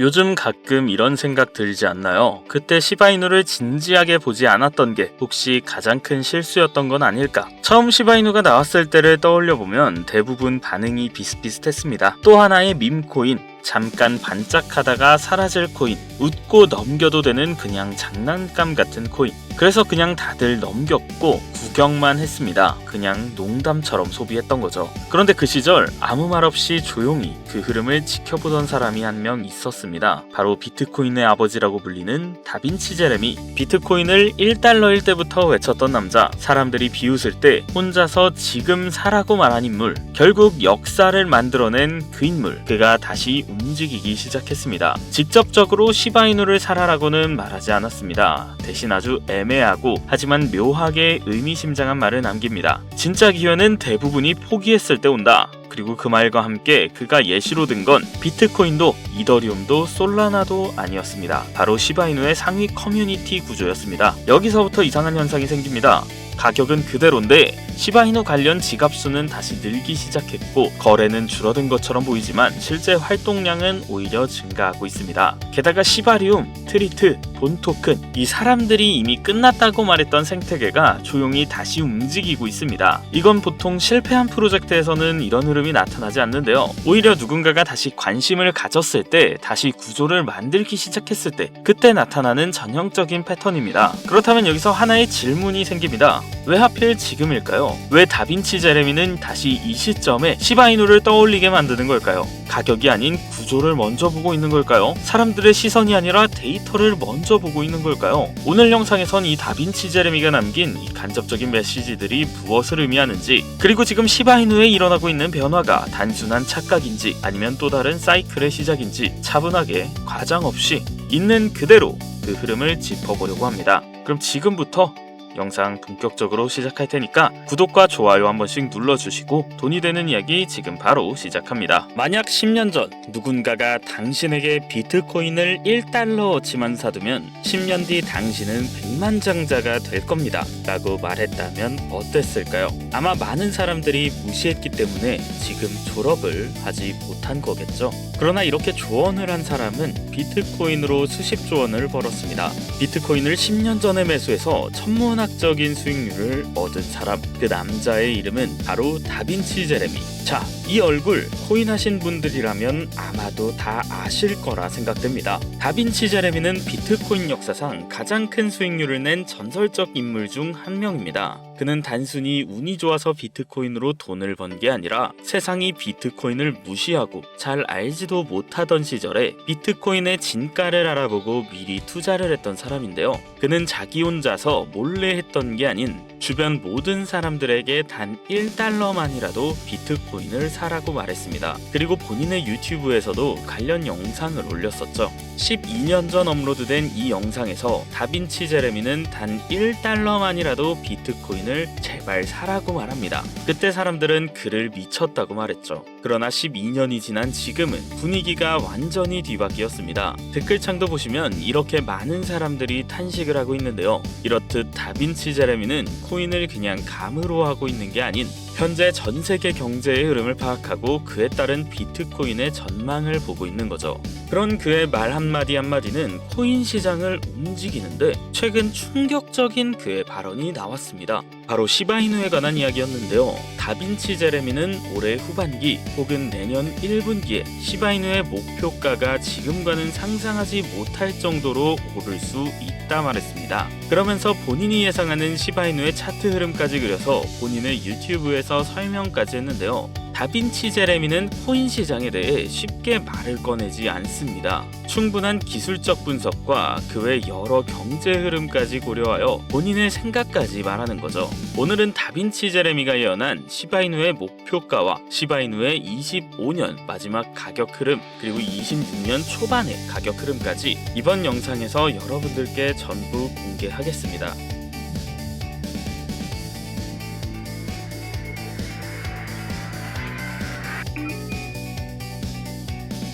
요즘 가끔 이런 생각 들지 않나요? 그때 시바이누를 진지하게 보지 않았던 게 혹시 가장 큰 실수였던 건 아닐까? 처음 시바이누가 나왔을 때를 떠올려보면 대부분 반응이 비슷비슷했습니다. 또 하나의 밈코인, 잠깐 반짝하다가 사라질 코인, 웃고 넘겨도 되는 그냥 장난감 같은 코인. 그래서 그냥 다들 넘겼고 구경만 했습니다. 그냥 농담처럼 소비했던 거죠. 그런데 그 시절 아무 말 없이 조용히 그 흐름을 지켜보던 사람이 한 명 있었습니다. 바로 비트코인의 아버지라고 불리는 다빈치 제레미. 비트코인을 1달러일 때부터 외쳤던 남자, 사람들이 비웃을 때 혼자서 지금 사라고 말한 인물, 결국 역사를 만들어낸 그 인물, 그가 다시 움직이기 시작했습니다. 직접적으로 시바이누를 사라라고는 말하지 않았습니다. 대신 아주 애매하고 하지만 묘하게 의미심장한 말을 남깁니다. 진짜 기회는 대부분이 포기했을 때 온다. 그리고 그 말과 함께 그가 예시로 든 건 비트코인도 이더리움도 솔라나도 아니었습니다. 바로 시바이누의 상위 커뮤니티 구조였습니다. 여기서부터 이상한 현상이 생깁니다. 가격은 그대로인데 시바이누 관련 지갑수는 다시 늘기 시작했고 거래는 줄어든 것처럼 보이지만 실제 활동량은 오히려 증가하고 있습니다. 게다가 시바리움, 트리트, 본토큰, 이 사람들이 이미 끝났다고 말했던 생태계가 조용히 다시 움직이고 있습니다. 이건 보통 실패한 프로젝트에서는 이런 흐름이 나타나지 않는데요. 오히려 누군가가 다시 관심을 가졌을 때, 다시 구조를 만들기 시작했을 때, 그때 나타나는 전형적인 패턴입니다. 그렇다면 여기서 하나의 질문이 생깁니다. 왜 하필 지금일까요? 왜 다빈치 제레미는 다시 이 시점에 시바이누를 떠올리게 만드는 걸까요? 가격이 아닌 구조를 먼저 보고 있는 걸까요? 사람들의 시선이 아니라 데이터를 먼저 보고 있는 걸까요? 오늘 영상에선 이 다빈치 제레미가 남긴 이 간접적인 메시지들이 무엇을 의미하는지, 그리고 지금 시바이누에 일어나고 있는 변화가 단순한 착각인지 아니면 또 다른 사이클의 시작인지 차분하게 과장 없이 있는 그대로 그 흐름을 짚어보려고 합니다. 그럼 지금부터 영상 본격적으로 시작할 테니까 구독과 좋아요 한 번씩 눌러주시고 돈이 되는 이야기 지금 바로 시작합니다. 만약 10년 전 누군가가 당신에게 비트코인을 1달러어치만 사두면 10년 뒤 당신은 백만장자가 될 겁니다 라고 말했다면 어땠을까요? 아마 많은 사람들이 무시했기 때문에 지금 졸업을 하지 못한 거겠죠. 그러나 이렇게 조언을 한 사람은 비트코인으로 수십조 원을 벌었습니다. 비트코인을 10년 전에 매수해서 천문학적인 수익률을 얻은 사람, 그 남자의 이름은 바로 다빈치 제레미. 자, 이 얼굴 코인 하신 분들이라면 아마도 다 아실 거라 생각됩니다. 다빈치 제레미는 비트코인 역사상 가장 큰 수익률을 낸 전설적 인물 중 한 명입니다. 그는 단순히 운이 좋아서 비트코인으로 돈을 번 게 아니라 세상이 비트코인을 무시하고 잘 알지도 못하던 시절에 비트코인의 진가를 알아보고 미리 투자를 했던 사람인데요. 그는 자기 혼자서 몰래 했던 게 아닌 주변 모든 사람들에게 단 1달러만이라도 비트코인을 사라고 말했습니다. 그리고 본인의 유튜브에서도 관련 영상을 올렸었죠. 12년 전 업로드된 이 영상에서 다빈치 제레미는 단 1달러만이라도 비트코인을 제발 사라고 말합니다. 그때 사람들은 그를 미쳤다고 말했죠. 그러나 12년이 지난 지금은 분위기가 완전히 뒤바뀌었습니다. 댓글창도 보시면 이렇게 많은 사람들이 탄식을 하고 있는데요. 이렇듯 다빈치 제레미는 코인을 그냥 감으로 하고 있는 게 아닌 현재 전 세계 경제의 흐름을 파악하고 그에 따른 비트코인의 전망을 보고 있는 거죠. 그런 그의 말 한마디 한마디는 코인 시장을 움직이는데 최근 충격적인 그의 발언이 나왔습니다. 바로 시바이누에 관한 이야기였는데요. 다빈치 제레미는 올해 후반기 혹은 내년 1분기에 시바이누의 목표가가 지금과는 상상하지 못할 정도로 오를 수 있다 말했습니다. 그러면서 본인이 예상하는 시바이누의 차트 흐름까지 그려서 본인의 유튜브에서 설명까지 했는데요. 다빈치 제레미는 코인 시장에 대해 쉽게 말을 꺼내지 않습니다. 충분한 기술적 분석과 그 외 여러 경제 흐름까지 고려하여 본인의 생각까지 말하는 거죠. 오늘은 다빈치 제레미가 예언한 시바이누의 목표가와 시바이누의 25년 마지막 가격 흐름, 그리고 26년 초반의 가격 흐름까지 이번 영상에서 여러분들께 전부 공개하겠습니다.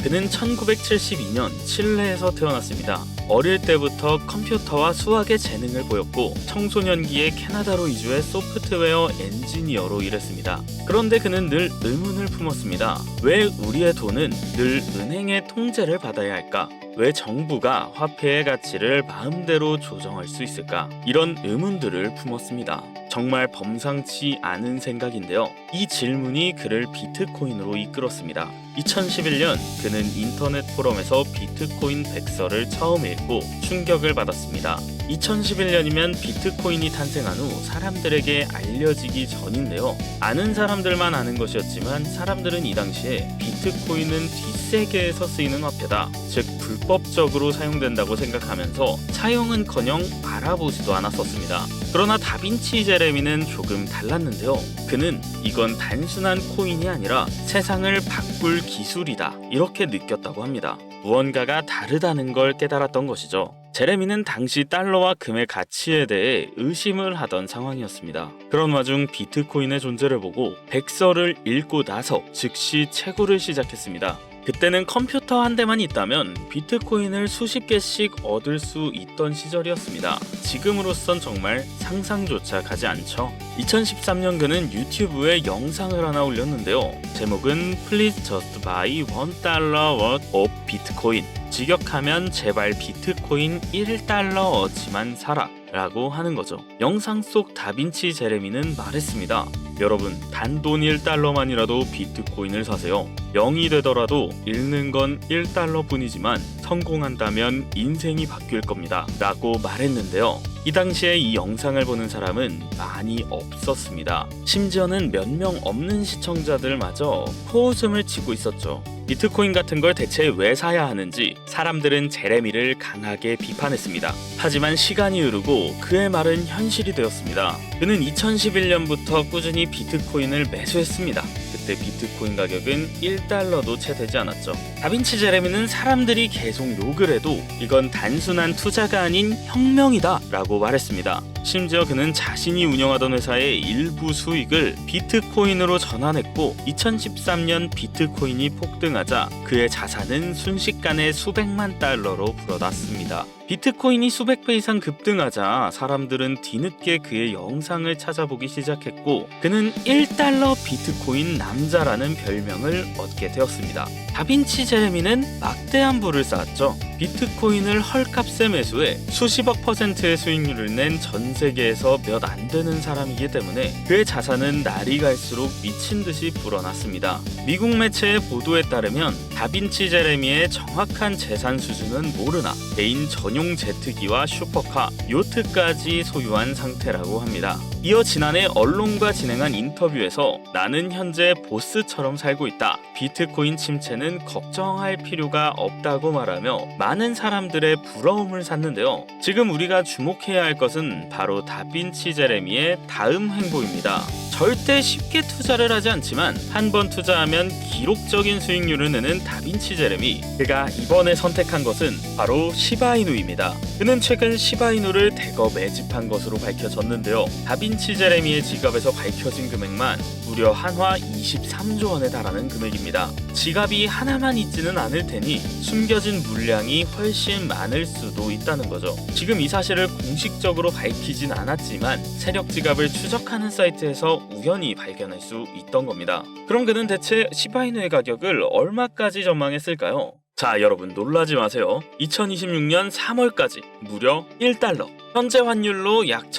그는 1972년 칠레에서 태어났습니다. 어릴 때부터 컴퓨터와 수학에 재능을 보였고 청소년기에 캐나다로 이주해 소프트웨어 엔지니어로 일했습니다. 그런데 그는 늘 의문을 품었습니다. 왜 우리의 돈은 늘 은행의 통제를 받아야 할까? 왜 정부가 화폐의 가치를 마음대로 조정할 수 있을까? 이런 의문들을 품었습니다. 정말 범상치 않은 생각인데요. 이 질문이 그를 비트코인으로 이끌었습니다. 2011년 그는 인터넷 포럼에서 비트코인 백서를 처음 읽고 충격을 받았습니다. 2011년이면 비트코인이 탄생한 후 사람들에게 알려지기 전인데요. 아는 사람들만 아는 것이었지만 사람들은 이 당시에 비트코인은 뒷세계에서 쓰이는 화폐다, 즉 불법적으로 사용된다고 생각하면서 사용은커녕 알아보지도 않았었습니다. 그러나 다빈치 제레미는 조금 달랐는데요. 그는 이건 단순한 코인이 아니라 세상을 바꿀 기술이다, 이렇게 느꼈다고 합니다. 무언가가 다르다는 걸 깨달았던 것이죠. 제레미는 당시 달러와 금의 가치에 대해 의심을 하던 상황이었습니다. 그런 와중 비트코인의 존재를 보고 백서를 읽고 나서 즉시 채굴을 시작했습니다. 그때는 컴퓨터 한 대만 있다면 비트코인을 수십 개씩 얻을 수 있던 시절이었습니다. 지금으로선 정말 상상조차 가지 않죠. 2013년 그는 유튜브에 영상을 하나 올렸는데요. 제목은 Please just buy $1 worth of Bitcoin. 직역하면 제발 비트코인 1달러어치만 사라 라고 하는 거죠. 영상 속 다빈치 제레미는 말했습니다. 여러분, 단돈 1달러만이라도 비트코인을 사세요. 0이 되더라도 잃는 건 1달러 뿐이지만 성공한다면 인생이 바뀔 겁니다 라고 말했는데요. 이 당시에 이 영상을 보는 사람은 많이 없었습니다. 심지어는 몇 명 없는 시청자들마저 코웃음을 치고 있었죠. 비트코인 같은 걸 대체 왜 사야 하는지 사람들은 제레미를 강하게 비판했습니다. 하지만 시간이 흐르고 그의 말은 현실이 되었습니다. 그는 2011년부터 꾸준히 비트코인을 매수했습니다. 그때 비트코인 가격은 1달러도 채 되지 않았죠. 다빈치 제레미는 사람들이 계속 욕을 해도 이건 단순한 투자가 아닌 혁명이다 라고 말했습니다. 심지어 그는 자신이 운영하던 회사의 일부 수익을 비트코인으로 전환했고 2013년 비트코인이 폭등하자 그의 자산은 순식간에 수백만 달러로 불어났습니다. 비트코인이 수백 배 이상 급등하자 사람들은 뒤늦게 그의 영상을 찾아보기 시작했고 그는 1달러 비트코인 남자라는 별명을 얻게 되었습니다. 다빈치 제레미는 막대한 부를 쌓았죠. 비트코인을 헐값에 매수해 수십억 %의 수익률을 낸 전 세계에서 몇 안 되는 사람이기 때문에 그의 자산은 날이 갈수록 미친 듯이 불어났습니다. 미국 매체의 보도에 따르면 다빈치 제레미의 정확한 재산 수준은 모르나 개인 전용 제트기와 슈퍼카, 요트까지 소유한 상태라고 합니다. 이어 지난해 언론과 진행한 인터뷰에서 나는 현재 보스처럼 살고 있다. 비트코인 침체는 걱정할 필요가 없다고 말하며 많은 사람들의 부러움을 샀는데요. 지금 우리가 주목해야 할 것은 바로 다빈치 제레미의 다음 행보입니다. 절대 쉽게 투자를 하지 않지만 한 번 투자하면 기록적인 수익률을 내는 다빈치 제레미. 그가 이번에 선택한 것은 바로 시바이누입니다. 그는 최근 시바이누를 대거 매집한 것으로 밝혀졌는데요. 다빈치 제레미의 지갑에서 밝혀진 금액만 무려 한화 23조 원에 달하는 금액입니다. 지갑이 하나만 있지는 않을 테니 숨겨진 물량이 훨씬 많을 수도 있다는 거죠. 지금 이 사실을 공식적으로 밝히진 않았지만 세력 지갑을 추적하는 사이트에서 우연히 발견할 수 있던 겁니다. 그럼 그는 대체 시바이누의 가격을 얼마까지 전망했을까요? 자, 여러분 놀라지 마세요. 2026년 3월까지 무려 1달러, 현재 환율로 약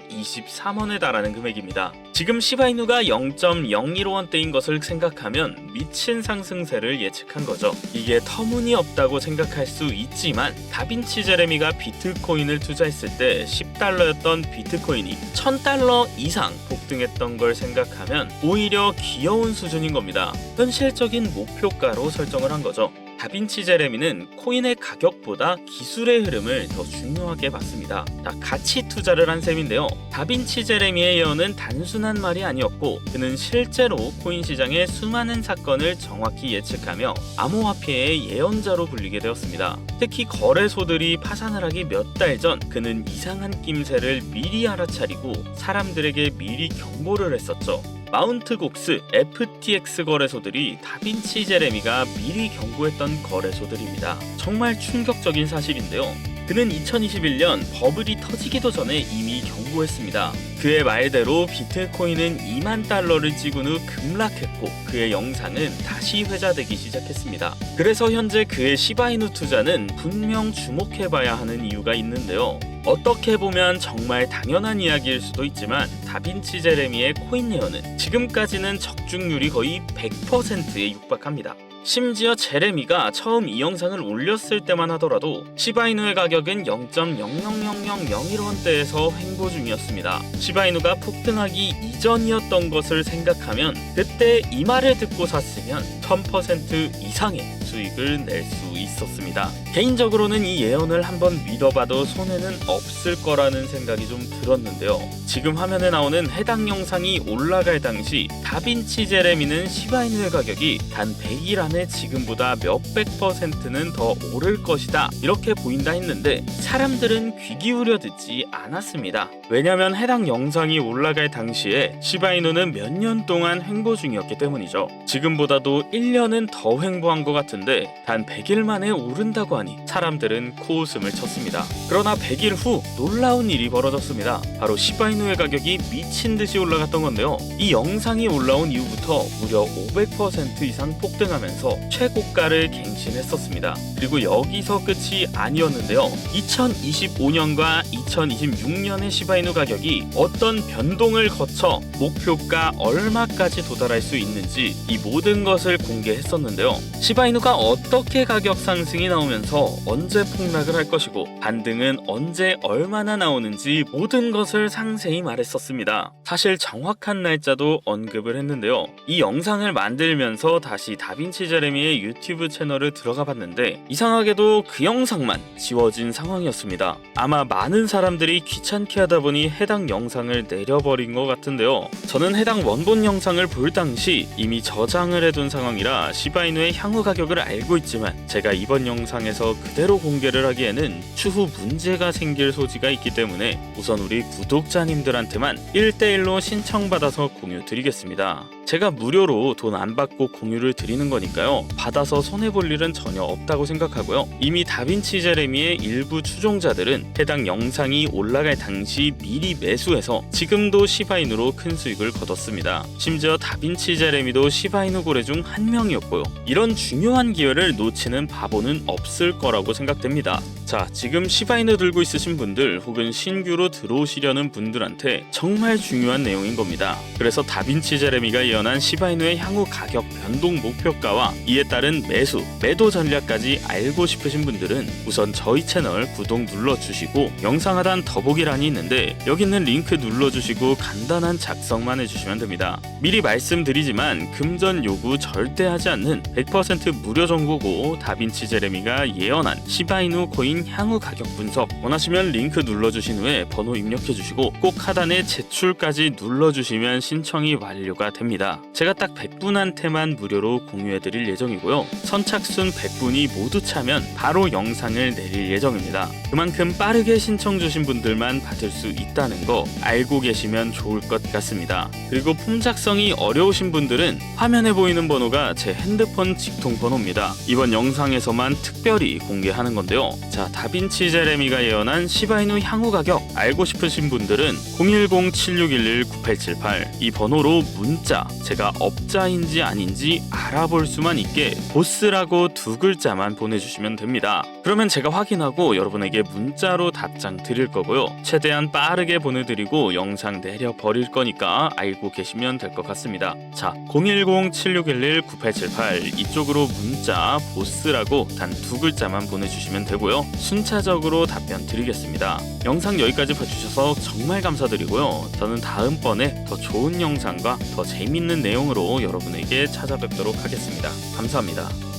1423원에 달하는 금액입니다. 지금 시바이누가 0.015원대인 것을 생각하면 미친 상승세를 예측한 거죠. 이게 터무니없다고 생각할 수 있지만 다빈치 제레미가 비트코인을 투자했을 때 10달러였던 비트코인이 1000달러 이상 폭등했던 걸 생각하면 오히려 귀여운 수준인 겁니다. 현실적인 목표가로 설정을 한 거죠. 다빈치 제레미는 코인의 가격보다 기술의 흐름을 더 중요하게 봤습니다. 가치 투자를 한 셈인데요. 다빈치 제레미의 예언은 단순한 말이 아니었고 그는 실제로 코인 시장의 수많은 사건을 정확히 예측하며 암호화폐의 예언자로 불리게 되었습니다. 특히 거래소들이 파산을 하기 몇 달 전 그는 이상한 낌새를 미리 알아차리고 사람들에게 미리 경고를 했었죠. 마운트 곡스, FTX 거래소들이 다빈치 제레미가 미리 경고했던 거래소들입니다. 정말 충격적인 사실인데요. 그는 2021년 버블이 터지기도 전에 이미 경고했습니다. 그의 말대로 비트코인은 2만 달러를 찍은 후 급락했고 그의 영상은 다시 회자되기 시작했습니다. 그래서 현재 그의 시바이누 투자는 분명 주목해봐야 하는 이유가 있는데요. 어떻게 보면 정말 당연한 이야기일 수도 있지만 다빈치 제레미의 코인 예언은 지금까지는 적중률이 거의 100%에 육박합니다. 심지어 제레미가 처음 이 영상을 올렸을 때만 하더라도 시바이누의 가격은 0.00001원대에서 횡보 중이었습니다. 시바이누가 폭등하기 이전이었던 것을 생각하면 그때 이 말을 듣고 샀으면 1000% 이상의 수익을 낼 수 있었습니다. 개인적으로는 이 예언을 한번 믿어봐도 손해는 없을 거라는 생각이 좀 들었는데요. 지금 화면에 나오는 해당 영상이 올라갈 당시 다빈치 제레미는 시바이누의 가격이 단 100일 안에 지금보다 몇백 %는 더 오를 것이다 이렇게 보인다 했는데 사람들은 귀 기울여 듣지 않았습니다. 왜냐면 해당 영상이 올라갈 당시에 시바이누는 몇 년 동안 횡보 중이었기 때문이죠. 지금보다도 1년은 더 횡보한 것 같은데 단 100일 만에 오른다고 하니 사람들은 코웃음을 쳤습니다. 그러나 100일 후 놀라운 일이 벌어졌습니다. 바로 시바이누의 가격이 미친 듯이 올라갔던 건데요. 이 영상이 올라온 이후부터 무려 500% 이상 폭등하면서 최고가를 갱신했었습니다. 그리고 여기서 끝이 아니었는데요. 2025년과 2026년의 시바이누 가격이 어떤 변동을 거쳐 목표가 얼마까지 도달할 수 있는지 이 모든 것을 공개했었는데요. 시바이누가 어떻게 가격 상승이 나오면서 언제 폭락을 할 것이고 반등은 언제 얼마나 나오는지 모든 것을 상세히 말했었습니다. 사실 정확한 날짜도 언급을 했는데요. 이 영상을 만들면서 다시 다빈치 제레미의 유튜브 채널을 들어가 봤는데 이상하게도 그 영상만 지워진 상황이었습니다. 아마 많은 사람들이 귀찮게 하다 보니 해당 영상을 내려버린 것 같은데요. 저는 해당 원본 영상을 볼 당시 이미 저장을 해둔 상황이라 시바이누의 향후 가격을 알고 있지만 제가 이번 영상에서 그대로 공개를 하기에는 추후 문제가 생길 소지가 있기 때문에 우선 우리 구독자님들한테만 1대1로 신청받아서 공유 드리겠습니다. 제가 무료로 돈 안 받고 공유를 드리는 거니까요. 받아서 손해볼 일은 전혀 없다고 생각하고요. 이미 다빈치 제레미의 일부 추종자들은 해당 영상이 올라갈 당시 미리 매수해서 지금도 시바이누로 큰 수익을 거뒀습니다. 심지어 다빈치 제레미도 시바이누 고래 중 한 명이었고요. 이런 중요한 기회를 놓치는 바보는 없을 거라고 생각됩니다. 자, 지금 시바이누 들고 있으신 분들 혹은 신규로 들어오시려는 분들한테 정말 중요한 내용인 겁니다. 그래서 다빈치 제레미가 예언한 시바이누의 향후 가격 변동 목표가와 이에 따른 매수, 매도 전략까지 알고 싶으신 분들은 우선 저희 채널 구독 눌러주시고 영상 하단 더보기란이 있는데 여기 있는 링크 눌러주시고 간단한 작성만 해주시면 됩니다. 미리 말씀드리지만 금전 요구 절대 하지 않는 100% 무료 정보고 다빈치 제레미가 예언한 시바이누 코인 향후 가격 분석 원하시면 링크 눌러주신 후에 번호 입력해주시고 꼭 하단에 제출까지 눌러주시면 신청이 완료가 됩니다. 제가 딱 100분한테만 무료로 공유해드릴 예정이고요. 선착순 100분이 모두 차면 바로 영상을 내릴 예정입니다. 그만큼 빠르게 신청 주신 분들만 받을 수 있다는 거 알고 계시면 좋을 것 같습니다. 그리고 폼 작성이 어려우신 분들은 화면에 보이는 번호가 제 핸드폰 직통 번호입니다. 이번 영상에서만 특별히 공개하는 건데요. 자, 다빈치 제레미가 예언한 시바이누 향후 가격 알고 싶으신 분들은 010-7611-9878 이 번호로 문자, 제가 업자인지 아닌지 알아볼 수만 있게 보스라고 2글자만 보내주시면 됩니다. 그러면 제가 확인하고 여러분에게 문자로 답장 드릴 거고요. 최대한 빠르게 보내드리고 영상 내려버릴 거니까 알고 계시면 될 것 같습니다. 자, 010-7611-9878 이쪽으로 문자 보스라고 단 2글자만 보내주시면 되고요. 순차적으로 답변 드리겠습니다. 영상 여기까지 봐주셔서 정말 감사드리고요. 저는 다음번에 더 좋은 영상과 더 재밌는 내용으로 여러분에게 찾아뵙도록 하겠습니다. 감사합니다.